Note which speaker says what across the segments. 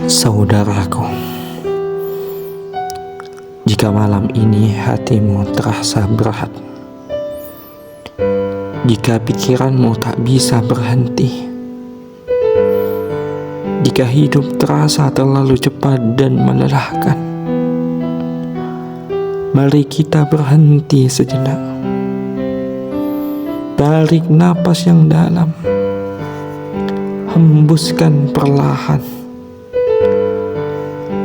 Speaker 1: Saudaraku, jika malam ini hatimu terasa berat, jika pikiranmu tak bisa berhenti, jika hidup terasa terlalu cepat dan melelahkan, mari kita berhenti sejenak. Tarik napas yang dalam, hembuskan perlahan.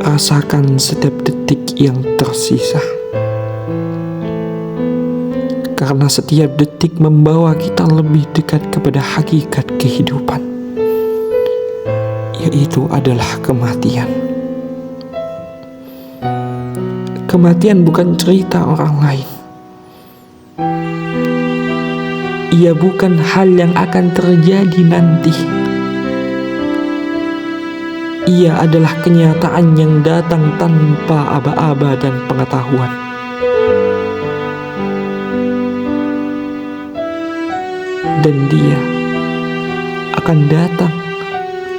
Speaker 1: Rasakan setiap detik yang tersisa, karena setiap detik membawa kita lebih dekat kepada hakikat kehidupan, yaitu adalah kematian. Kematian bukan cerita orang lain. Ia bukan hal yang akan terjadi nanti. Ia adalah kenyataan yang datang tanpa aba-aba dan pengetahuan. Dan dia akan datang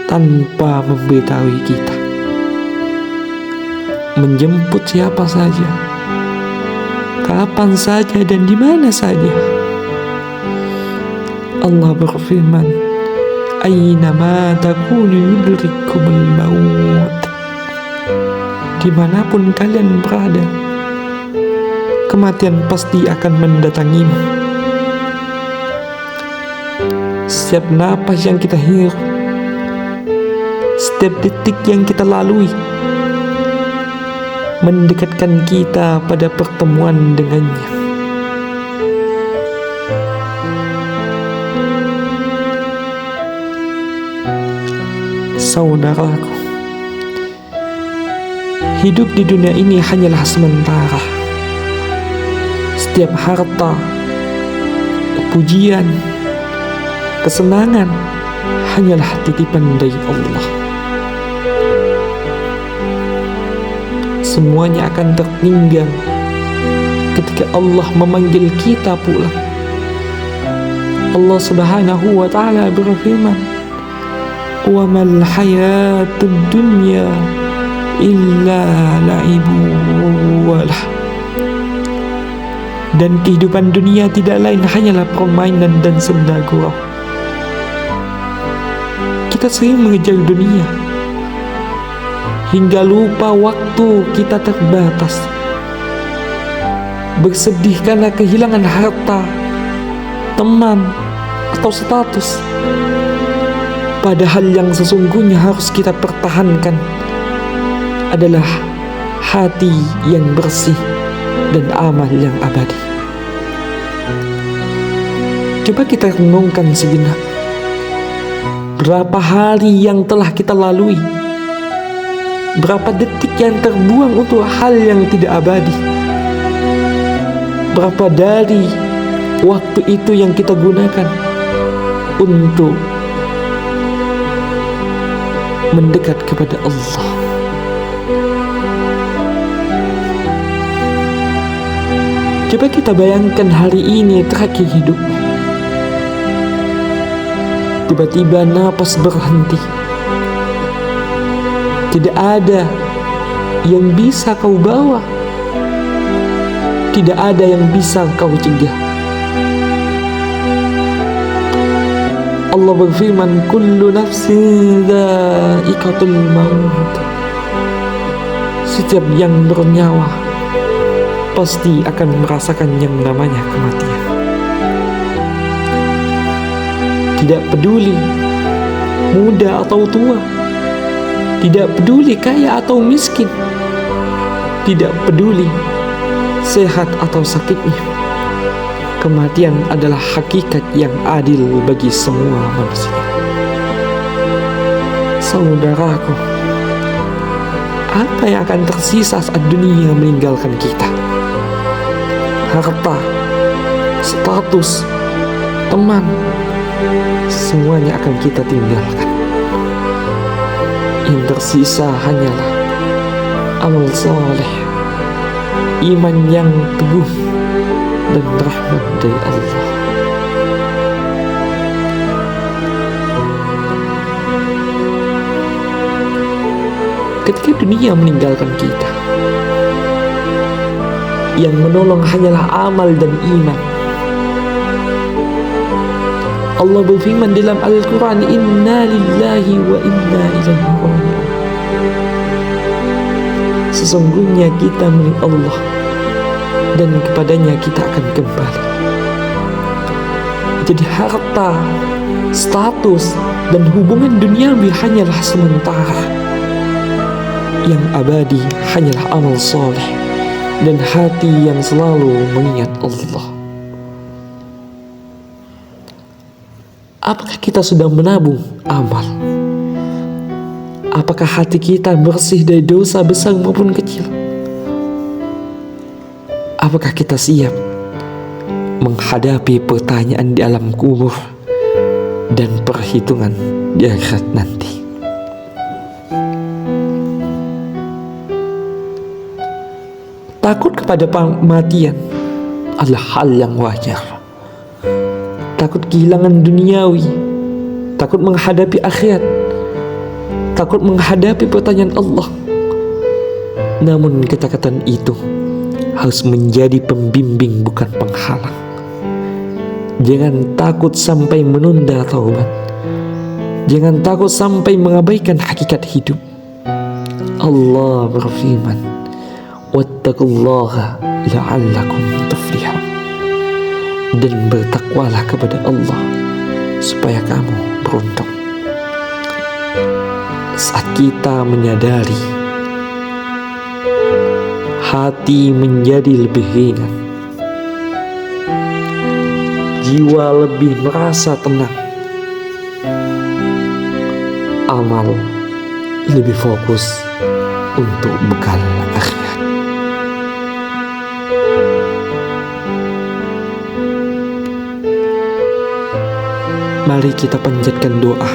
Speaker 1: tanpa memberitahu kita. Menjemput siapa saja, kapan saja dan di mana saja. Allah berfirman, "Aynama takunu yudrikumul maut." Dimanapun kalian berada, kematian pasti akan mendatangimu. Setiap napas yang kita hirup, setiap detik yang kita lalui, mendekatkan kita pada pertemuan dengannya. Saudaraku, hidup di dunia ini hanyalah sementara. Setiap harta, pujian, kesenangan hanyalah titipan dari Allah. Semuanya akan tertinggal ketika Allah memanggil kita pulang. Allah Subhanahu wa ta'ala berfirman, "Wa mal hayatud dunya illa la'ibu walah." Dan kehidupan dunia tidak lain hanyalah permainan dan senda gurau. Kita sering mengejar dunia hingga lupa waktu kita terbatas. Bersedih karena kehilangan harta, teman, atau status. Padahal yang sesungguhnya harus kita pertahankan adalah hati yang bersih dan amal yang abadi. Coba kita renungkan sejenak. Berapa hari yang telah kita lalui? Berapa detik yang terbuang untuk hal yang tidak abadi? Berapa dari waktu itu yang kita gunakan untuk mendekat kepada Allah? Coba kita bayangkan hari ini terakhir hidup. Tiba-tiba napas berhenti. Tidak ada yang bisa kau bawa. Tidak ada yang bisa kau cegah. Allah berfirman, "Kullu nafsin dha'iqatul maut." Setiap yang bernyawa pasti akan merasakan yang namanya kematian. Tidak peduli muda atau tua, tidak peduli kaya atau miskin, tidak peduli sehat atau sakitnya. Kematian adalah hakikat yang adil bagi semua manusia. Saudaraku, apa yang akan tersisa saat dunia meninggalkan kita? Harta, status, teman, semuanya akan kita tinggalkan. Yang tersisa hanyalah amal saleh, iman yang teguh, dan rahmat dari Allah. ketika dunia meninggalkan kita. Yang menolong hanyalah amal dan iman. Allah berfirman dalam Al-Quran, Inna lillahi wa inna ilaihi raji'un. Sesungguhnya kita milik Allah dan kepadanya kita akan kembali. Jadi harta, status, dan hubungan duniawi hanyalah sementara. Yang abadi hanyalah amal soleh dan hati yang selalu mengingat Allah. Apakah kita sudah menabung amal? Apakah hati kita bersih dari dosa besar maupun kecil? Apakah kita siap menghadapi pertanyaan di alam kubur dan perhitungan di akhirat nanti? Takut kepada kematian adalah hal yang wajar. Takut kehilangan duniawi, takut menghadapi akhirat, takut menghadapi pertanyaan Allah. Namun ketakutan itu harus menjadi pembimbing, bukan penghalang. Jangan takut sampai menunda taubat. Jangan takut sampai mengabaikan hakikat hidup. Allah berfirman, wattaqullaha la'allakum tuflihun. Dan bertakwalah kepada Allah supaya kamu beruntung. Saat kita menyadari, hati menjadi lebih ringan, jiwa lebih merasa tenang, amal lebih fokus untuk bekal akhirat. Mari kita panjatkan doa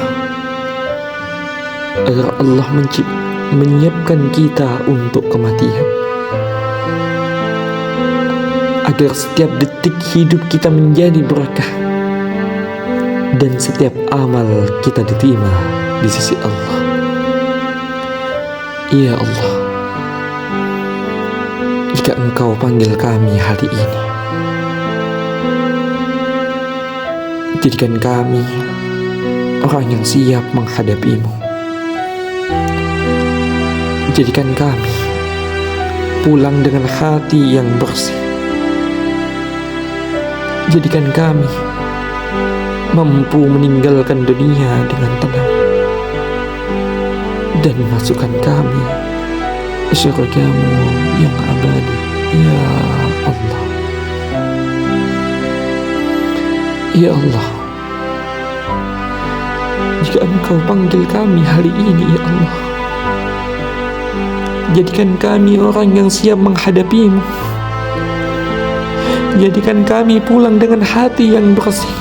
Speaker 1: agar Allah menyiapkan kita untuk kematian, agar setiap detik hidup kita menjadi berkah dan setiap amal kita diterima di sisi Allah. Ya Allah, jika Engkau panggil kami hari ini, jadikan kami orang yang siap menghadapi-Mu. Jadikan kami pulang dengan hati yang bersih. Jadikan kami mampu meninggalkan dunia dengan tenang, dan masukkan kami ke surga-Mu yang abadi, ya Allah. Ya Allah, jika Engkau panggil kami hari ini, ya Allah, jadikan kami orang yang siap menghadapi-Mu. Jadikan kami pulang dengan hati yang bersih.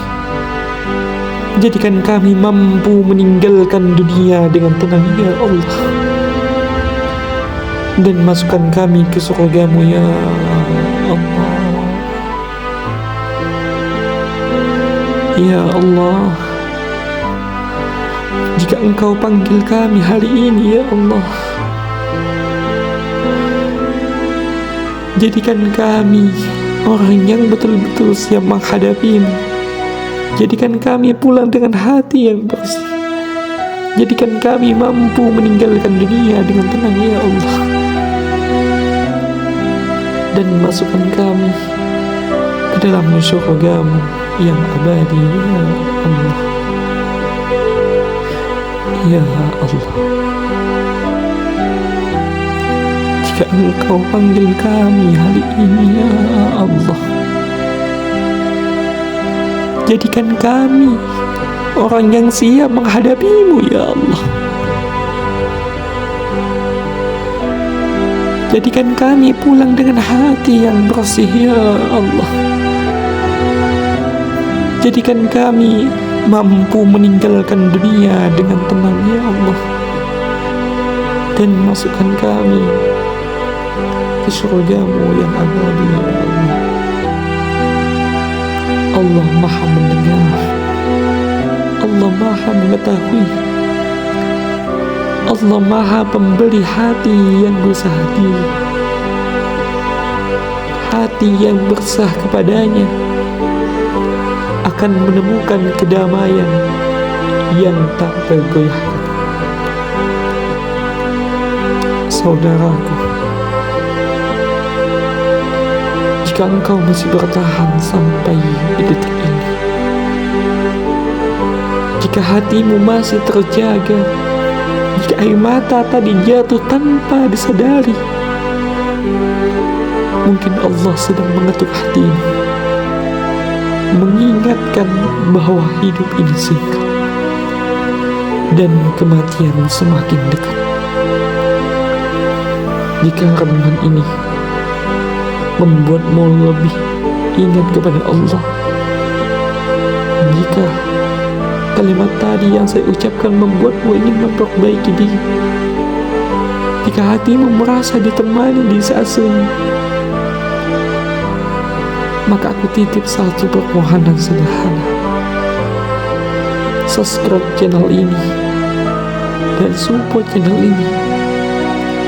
Speaker 1: Jadikan kami mampu meninggalkan dunia dengan tenang, ya Allah. Dan masukkan kami ke surga-Mu, ya Allah. Ya Allah, jika Engkau panggil kami hari ini, ya Allah, jadikan kami orang yang betul-betul siap menghadapi-Mu. Jadikan kami pulang dengan hati yang bersih. Jadikan kami mampu meninggalkan dunia dengan tenang, ya Allah. Dan masukkan kami ke dalam surga-Mu yang abadi, ya Allah. Ya Allah, jika Engkau panggil kami hari ini, ya Allah, jadikan kami orang yang siap menghadapi-Mu, ya Allah. Jadikan kami pulang dengan hati yang bersih, ya Allah. Jadikan kami mampu meninggalkan dunia dengan tenang, ya Allah. Dan masukkan kami ke surga-Mu yang abadi, ya Allah. Allah Maha mendengar, Allah Maha mengetahui, Allah Maha Pembeli hati yang berusaha diri, hati yang bersah kepadanya akan menemukan kedamaian yang tak tergoyahkan. Saudaraku, jika engkau masih bertahan sampai di detik ini, jika hatimu masih terjaga, jika air mata tadi jatuh tanpa disadari, mungkin Allah sedang mengetuk hatimu, mengingatkan bahwa hidup ini singkat dan kematian semakin dekat. Jika renungan ini membuatmu lebih ingat kepada Allah, jika kalimat tadi yang saya ucapkan membuatmu ingin memperbaiki diri, jika hatimu merasa ditemani di saat sunyi, maka aku titip satu permohonan sederhana. Subscribe channel ini dan support channel ini,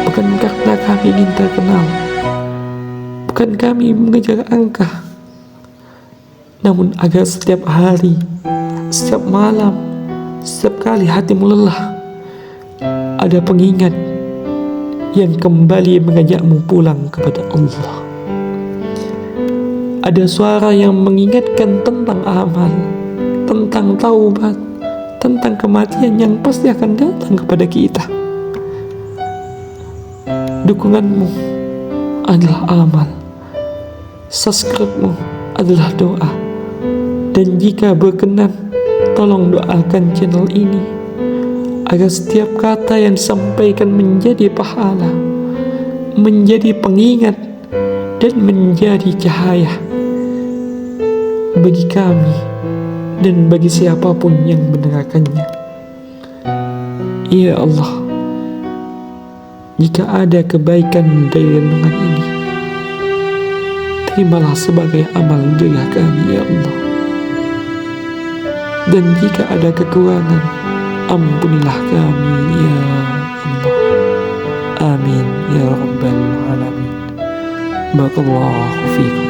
Speaker 1: bukan karena kami ingin terkenal, bukan kami mengejar angka, namun agar setiap hari, setiap malam, setiap kali hatimu lelah, ada pengingat yang kembali mengajakmu pulang kepada Allah. Ada suara yang mengingatkan tentang amal, tentang taubat, tentang kematian yang pasti akan datang kepada kita. Dukunganmu adalah amal, subscribe-mu adalah doa, dan jika berkenan, tolong doakan channel ini agar setiap kata yang disampaikan menjadi pahala, menjadi pengingat, dan menjadi cahaya bagi kami dan bagi siapapun yang mendengarkannya. Ya Allah, jika ada kebaikan dari renungan ini, terimalah sebagai amal doa kami, ya Allah. Dan jika ada kekurangan, ampunilah kami, ya Allah. Amin ya rabbal alamin. Barakallahu fiikum.